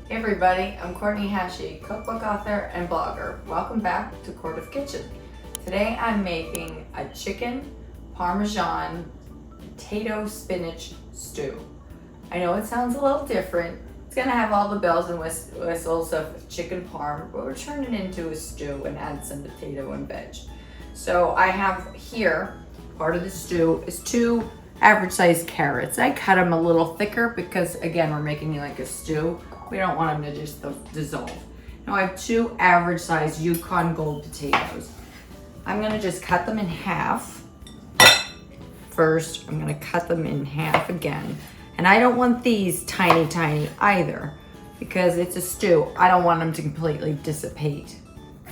Hey everybody, I'm Courtney Hashi, cookbook author and blogger. Welcome back to Court of Kitchen. Today I'm making a chicken Parmesan potato spinach stew. I know it sounds a little different. It's gonna have all the bells and whistles of chicken parm, but we're turning it into a stew and add some potato and veg. So I have here, part of the stew is 2 average sized carrots. I cut them a little thicker because again, we're making it like a stew. We don't want them to just dissolve. Now I have 2 average sized Yukon Gold potatoes. I'm gonna just cut them in half. First, I'm gonna cut them in half again. And I don't want these tiny either because it's a stew. I don't want them to completely dissipate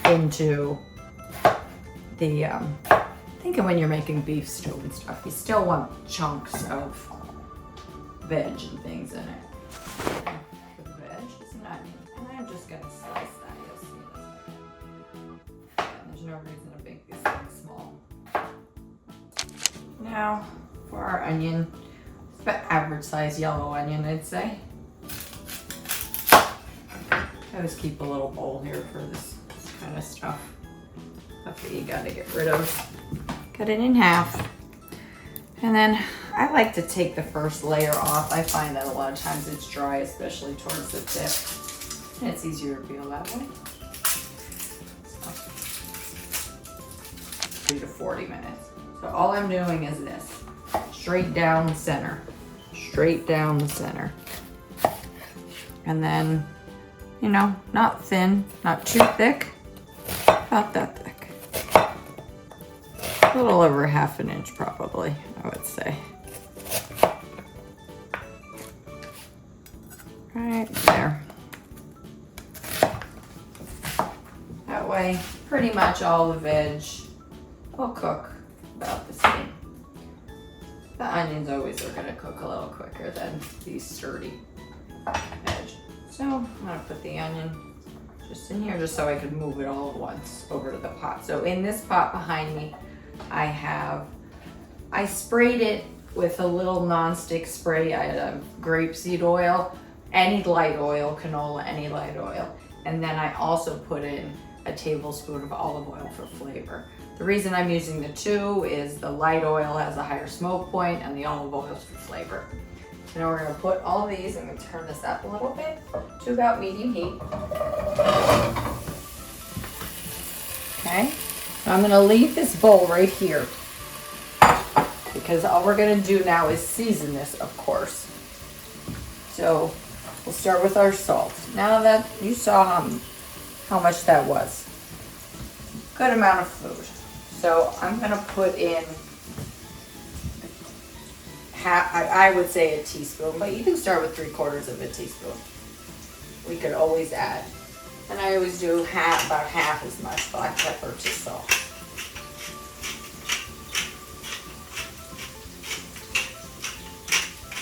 into the, think of when you're making beef stew and stuff, you still want chunks of veg and things in it. For the veg, it's an onion. And I'm just gonna slice that, you'll see this. And there's no reason to make these things small. Now, for our onion, it's about average size yellow onion, I'd say. I always keep a little bowl here for this kind of stuff. Stuff that you gotta get rid of. Cut it in half. And then I like to take the first layer off. I find that a lot of times it's dry, especially towards the tip. And it's easier to peel that way. So, 30 to 40 minutes. So all I'm doing is this. Straight down the center. Straight down the center. And then, you know, not thin, not too thick. About that thick. A little over ½ an inch probably, I would say. Right there. That way, pretty much all the veg will cook about the same. The onions always are gonna cook a little quicker than these sturdy veg. So I'm gonna put the onion just in here just so I can move it all at once over to the pot. So in this pot behind me, I sprayed it with a little nonstick spray. I had a grapeseed oil, any light oil, canola, any light oil. And then I also put in a tablespoon of olive oil for flavor. The reason I'm using the 2 is the light oil has a higher smoke point and the olive oil is for flavor. So now we're gonna put all these, I'm gonna turn this up a little bit to about medium heat. Okay. I'm gonna leave this bowl right here because all we're gonna do now is season this, of course. So we'll start with our salt. Now that you saw how much that was, good amount of food. So I'm gonna put in I would say a teaspoon, but you can start with 3/4 of a teaspoon. We could always add. And I always do about half as much black pepper to salt.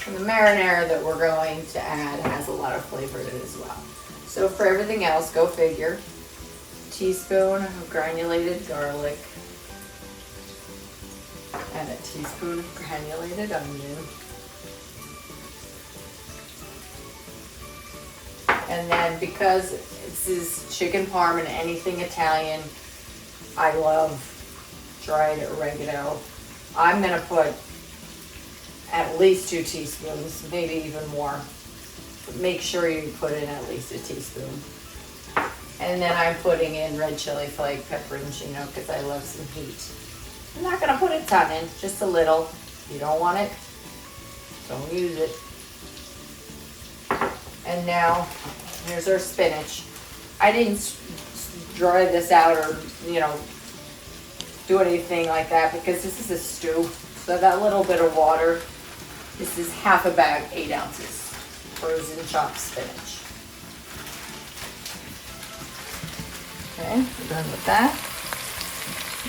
And the marinara that we're going to add has a lot of flavor in it as well. So for everything else, go figure. Teaspoon of granulated garlic and a teaspoon of granulated onion. And then because this is chicken parm and anything Italian, I love dried oregano. I'm gonna put at least 2 teaspoons, maybe even more. But make sure you put in at least a teaspoon. And then I'm putting in red chili flake, pepperoncino, because I love some heat. I'm not gonna put a ton in, just a little. If you don't want it, don't use it. And now, here's our spinach. I didn't dry this out or, you know, do anything like that because this is a stew. So that little bit of water, this is half a bag, 8 ounces, frozen chopped spinach. Okay, we're done with that.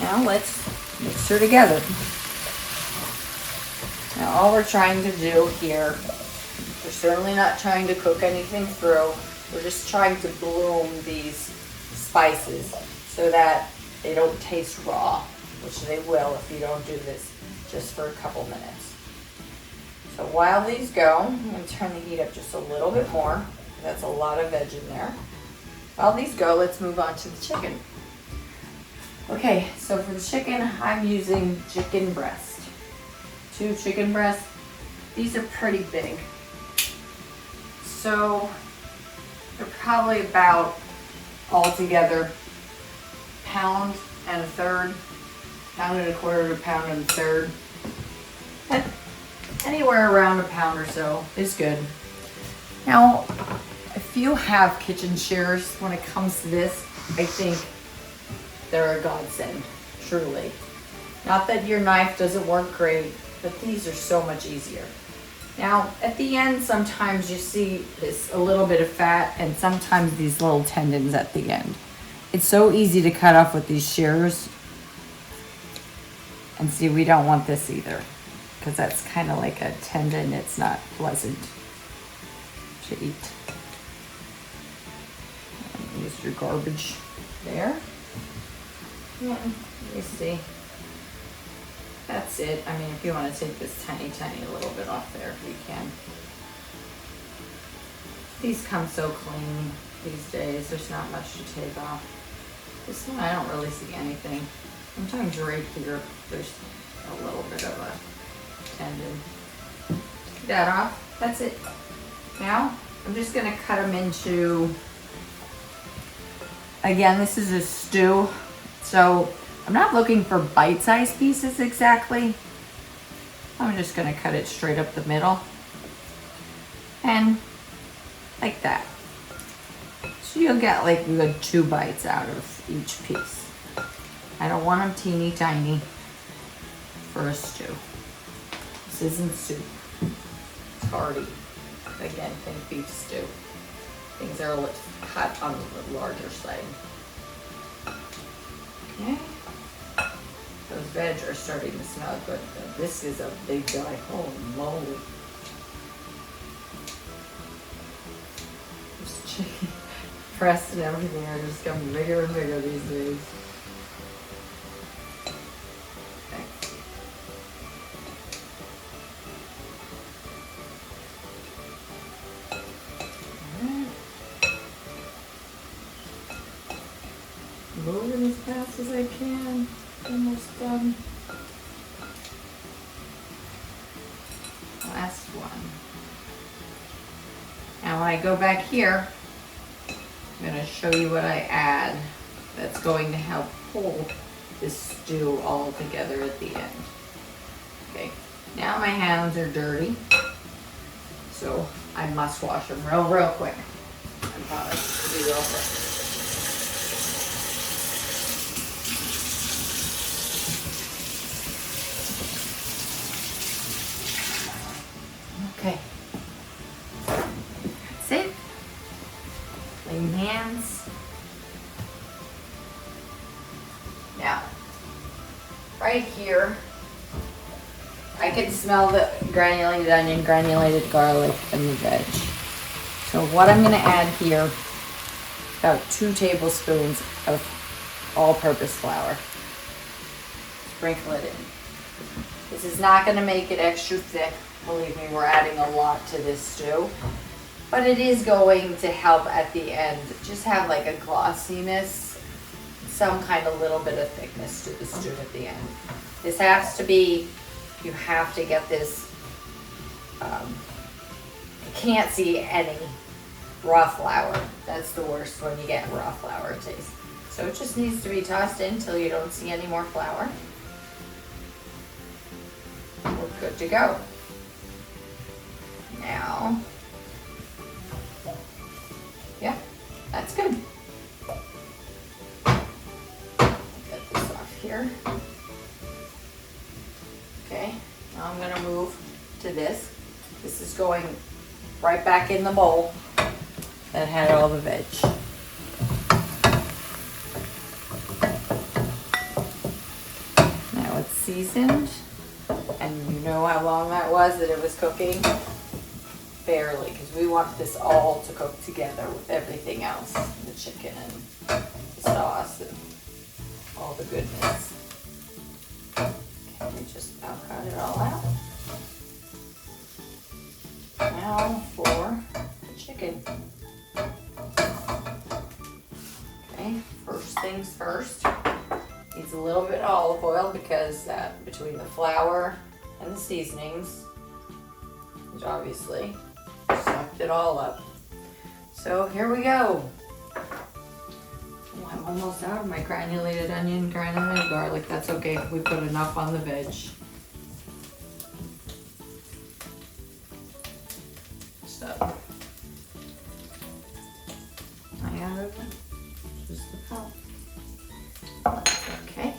Now let's mix her together. Now all we're trying to do here, we're certainly not trying to cook anything through. We're just trying to bloom these spices so that they don't taste raw, which they will if you don't do this just for a couple minutes. So while these go, I'm going to turn the heat up just a little bit more. That's a lot of veg in there. While these go, let's move on to the chicken. Okay, so for the chicken, I'm using chicken breast. 2 chicken breasts. These are pretty big. So they're probably about altogether pound and a third, pound and a quarter to pound and a third. And anywhere around a pound or so is good. Now, if you have kitchen shears, when it comes to this, I think they're a godsend, truly. Not that your knife doesn't work great, but these are so much easier. Now, at the end, sometimes you see this a little bit of fat and sometimes these little tendons at the end. It's so easy to cut off with these shears. And see, we don't want this either, because that's kind of like a tendon. It's not pleasant to eat. Use your garbage there. And let me see. That's it. I mean, if you want to take this tiny little bit off there, you can. These come so clean these days. There's not much to take off. This one, I don't really see anything. Sometimes right here, there's a little bit of a tendon. Take that off. That's it. Now, I'm just going to cut them into, again, this is a stew. So I'm not looking for bite-sized pieces exactly. I'm just going to cut it straight up the middle. And like that. So you'll get like a good 2 bites out of each piece. I don't want them teeny tiny for a stew. This isn't soup. It's hearty. Again, think beef stew. Things are cut on the larger side. Okay. Those veg are starting to smell good. This is a big guy. Holy moly. This chicken breast and everything are just getting bigger and bigger these days. Okay. Alright. Moving as fast as I can. Almost done. Last one. Now when I go back here, I'm going to show you what I add that's going to help pull this stew all together at the end. Okay, now my hands are dirty, so I must wash them real quick. I promise to be real quick. Okay, that's it. Clean hands. Now, right here, I can smell the granulated onion, granulated garlic, and the veg. So what I'm gonna add here, about 2 tablespoons of all-purpose flour. Sprinkle it in. This is not gonna make it extra thick. Believe me, we're adding a lot to this stew, but it is going to help at the end just have like a glossiness, some kind of little bit of thickness to the stew at the end. This has to be, you have to get this, you can't see any raw flour. That's the worst when you get raw flour taste. So it just needs to be tossed in until you don't see any more flour. We're good to go. Now, yeah, that's good. Get this off here. Okay, now I'm gonna move to this. This is going right back in the bowl that had all the veg. Now it's seasoned, and you know how long that was that it was cooking? Barely, because we want this all to cook together with everything else, the chicken and the sauce and all the goodness. Can we just about cut it all out? Now for the chicken. Okay, first things first. Needs a little bit of olive oil because between the flour and the seasonings, which obviously sucked it all up. So here we go. Oh, I'm almost out of my granulated onion, granulated garlic. That's okay. We put enough on the veg. So I added just the pot. Okay,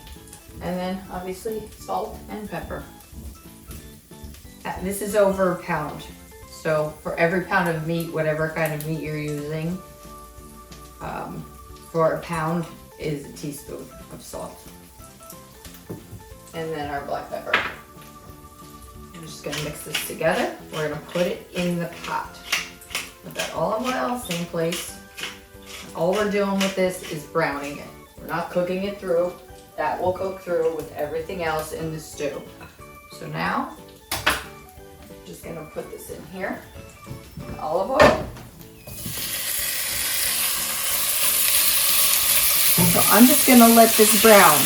and then obviously salt and pepper. This is over a pound. So for every pound of meat, whatever kind of meat you're using, for a pound is a teaspoon of salt. And then our black pepper. I'm just gonna mix this together. We're gonna put it in the pot. Put that olive oil, same place. All we're doing with this is browning it. We're not cooking it through. That will cook through with everything else in the stew. So now, I'm just gonna put this in here. Olive oil. So I'm just gonna let this brown.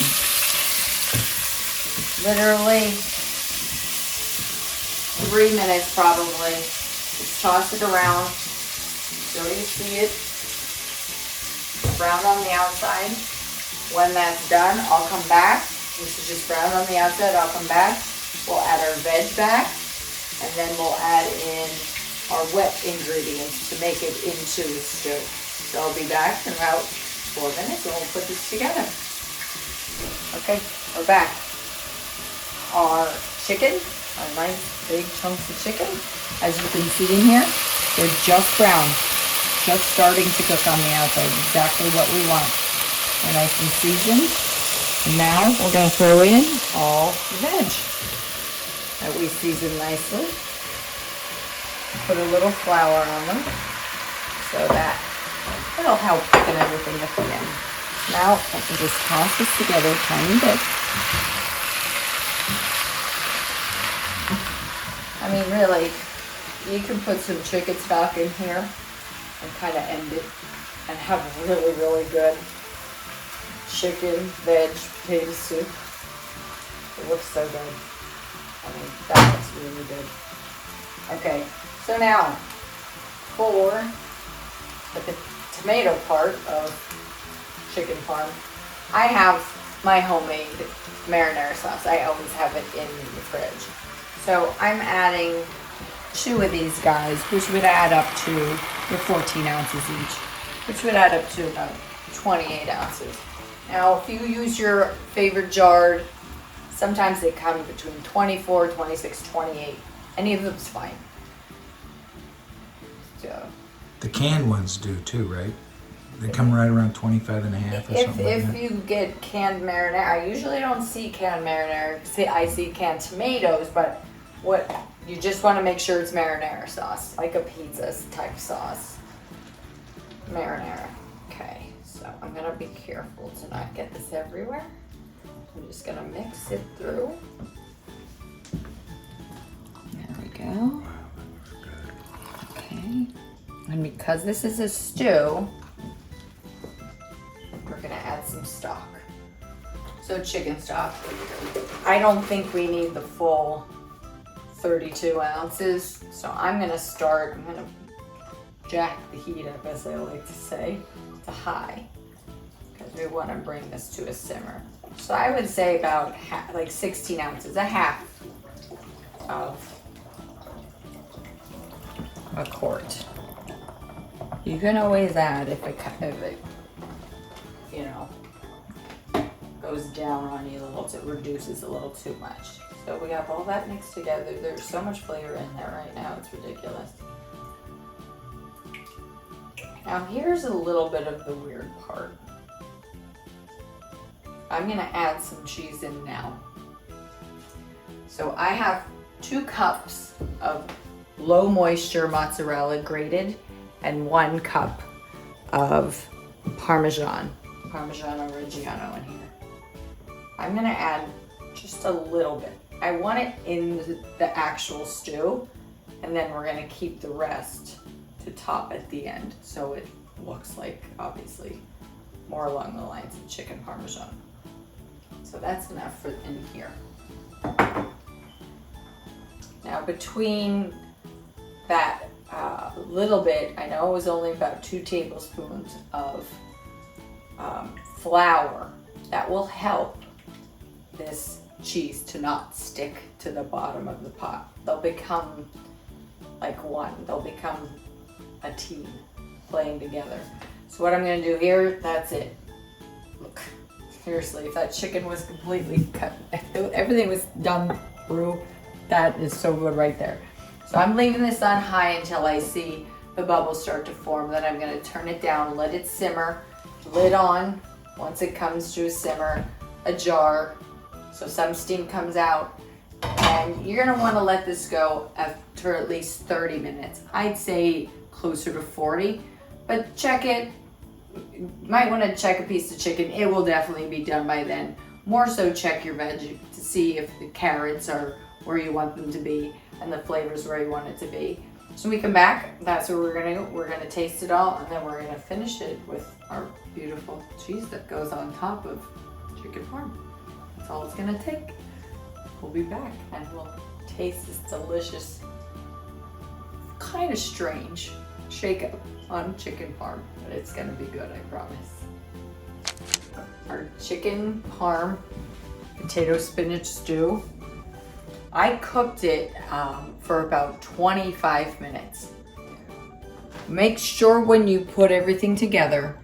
Literally 3 minutes probably. Just toss it around so you see it brown on the outside. When that's done, I'll come back. This is just brown on the outside. I'll come back. We'll add our veg back, and then we'll add in our wet ingredients to make it into a stew. So I'll be back in about 4 minutes, and we'll put this together. Okay, we're back. Our chicken, our nice big chunks of chicken, as you can see in here, they're just brown, just starting to cook on the outside, exactly what we want. They're nice and seasoned. And now we're going to throw in all the veg that we seasoned nicely. Put a little flour on them so that it'll help thicken everything at the end. Now I can just toss this together a tiny bit. I mean, really, you can put some chicken stock in here and kind of end it and have really, really good chicken, veg, potato soup. It looks so good. I mean, that looks really good. Okay, so now for the tomato part of chicken parm, I have my homemade marinara sauce. I always have it in the fridge. So I'm adding 2 of these guys, which would add up to 14 ounces each, which would add up to about 28 ounces. Now, if you use your favorite jar, sometimes they come between 24, 26, 28. Any of them's fine. So, the canned ones do too, right? They come right around 25 and a half or something like that. If you get canned marinara, I usually don't see canned marinara. I see canned tomatoes, but you just want to make sure it's marinara sauce, like a pizza type sauce. Marinara. Okay, so I'm gonna be careful to not get this everywhere. I'm just gonna mix it through. There we go. Okay, and because this is a stew, we're gonna add some stock. So chicken stock. I don't think we need the full 32 ounces. So I'm gonna jack the heat up, as I like to say, to high, because we wanna bring this to a simmer. So I would say about like 16 ounces, a half of a quart. You can always add if it you know, goes down on you a little, it reduces a little too much. So we have all that mixed together. There's so much flavor in there right now, it's ridiculous. Now here's a little bit of the weird part. I'm gonna add some cheese in now. So I have 2 cups of low moisture mozzarella grated and 1 cup of Parmesan Reggiano in here. I'm gonna add just a little bit. I want it in the actual stew, and then we're gonna keep the rest to top at the end, so it looks like, obviously, more along the lines of chicken Parmesan. So that's enough for in here. Now between that little bit, I know it was only about 2 tablespoons of flour, that will help this cheese to not stick to the bottom of the pot. They'll become like one. They'll become a team playing together. So what I'm gonna do here, that's it. Look, seriously, if that chicken was completely cut, if everything was done through, that is so good right there. So I'm leaving this on high until I see the bubbles start to form. Then I'm gonna turn it down, let it simmer, lid on. Once it comes to a simmer, a jar, so some steam comes out. And you're gonna wanna let this go for at least 30 minutes. I'd say closer to 40, but check it. You might wanna check a piece of chicken. It will definitely be done by then. More so check your veg to see if the carrots are where you want them to be and the flavors where you want it to be. So when we come back, that's what we're gonna do. We're gonna taste it all, and then we're gonna finish it with our beautiful cheese that goes on top of chicken parm. That's all it's gonna take. We'll be back and we'll taste this delicious, kind of strange shake-up on chicken parm, but it's gonna be good, I promise. Our chicken parm potato spinach stew. I cooked it for about 25 minutes. Make sure when you put everything together,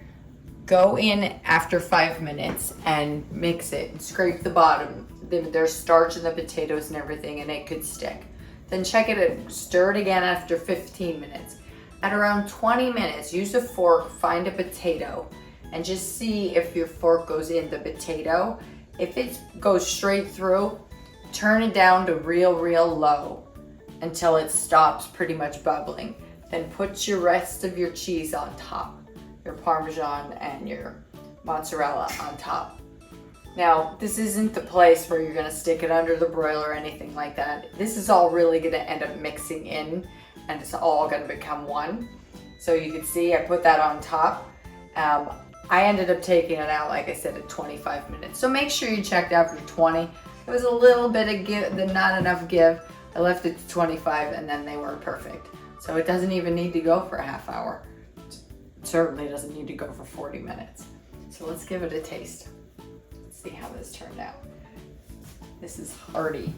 go in after 5 minutes and mix it and scrape the bottom. There's starch in the potatoes and everything, and it could stick. Then check it and stir it again after 15 minutes. At around 20 minutes, use a fork, find a potato, and just see if your fork goes in the potato. If it goes straight through, turn it down to real low until it stops pretty much bubbling. Then put your rest of your cheese on top, your Parmesan and your mozzarella on top. Now, this isn't the place where you're gonna stick it under the broiler or anything like that. This is all really gonna end up mixing in, and it's all gonna become one. So you can see I put that on top. I ended up taking it out, like I said, at 25 minutes. So make sure you checked after 20. It was a little bit of give, not enough give. I left it to 25 and then they were perfect. So it doesn't even need to go for a half hour. It certainly doesn't need to go for 40 minutes. So let's give it a taste. Let's see how this turned out. This is hearty.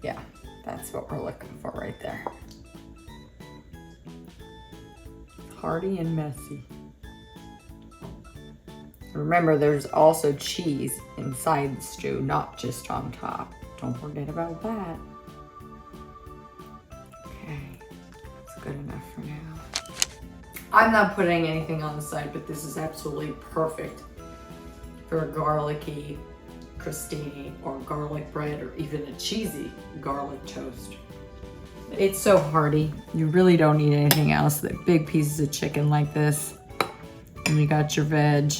Yeah, that's what we're looking for right there. Hearty and messy. Remember, there's also cheese inside the stew, not just on top. Don't forget about that. Okay, that's good enough for now. I'm not putting anything on the side, but this is absolutely perfect for a garlicky crostini or garlic bread or even a cheesy garlic toast. It's so hearty. You really don't need anything else. The big pieces of chicken like this. And you got your veg.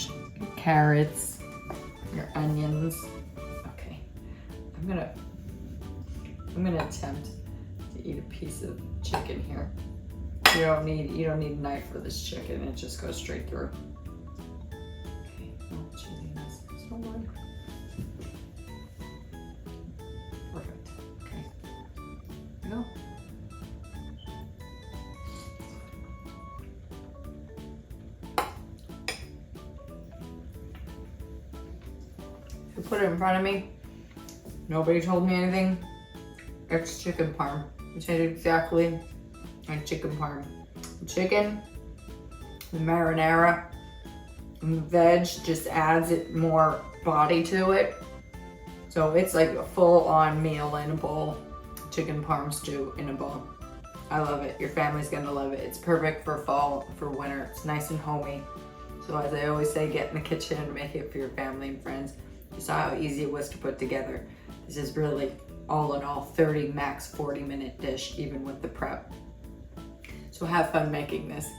Carrots, your onions. Okay, I'm gonna attempt to eat a piece of chicken here. You don't need a knife for this chicken. It just goes straight through. Okay, no cheesiness. So good. Perfect. Okay. Here we go. Put it in front of me. Nobody told me anything. It's chicken parm. It tastes exactly like chicken parm. The chicken, the marinara, and the veg just adds it more body to it. So it's like a full-on meal in a bowl. Chicken parm stew in a bowl. I love it. Your family's gonna love it. It's perfect for fall, for winter. It's nice and homey. So as I always say, get in the kitchen and make it for your family and friends. You saw how easy it was to put together. This is really, all in all, 30, max 40-minute dish, even with the prep. So have fun making this.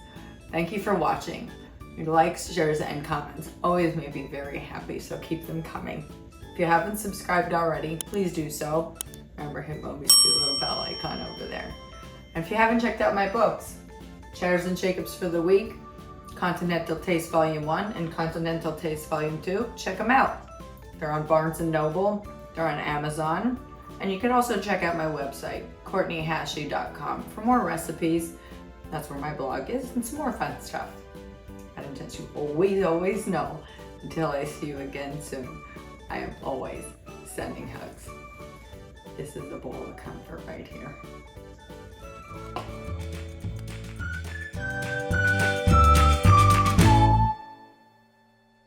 Thank you for watching. Your likes, shares, and comments always make me very happy, so keep them coming. If you haven't subscribed already, please do so. Remember, hit Moby's cute little bell icon over there. And if you haven't checked out my books, Cheddars and Shakeups for the Week, Continental Taste Volume 1 and Continental Taste Volume 2. Check them out. They're on Barnes & Noble, they're on Amazon, and you can also check out my website, CourtneyHashy.com, for more recipes. That's where my blog is, and some more fun stuff. And as you always know, until I see you again soon, I am always sending hugs. This is a bowl of comfort right here.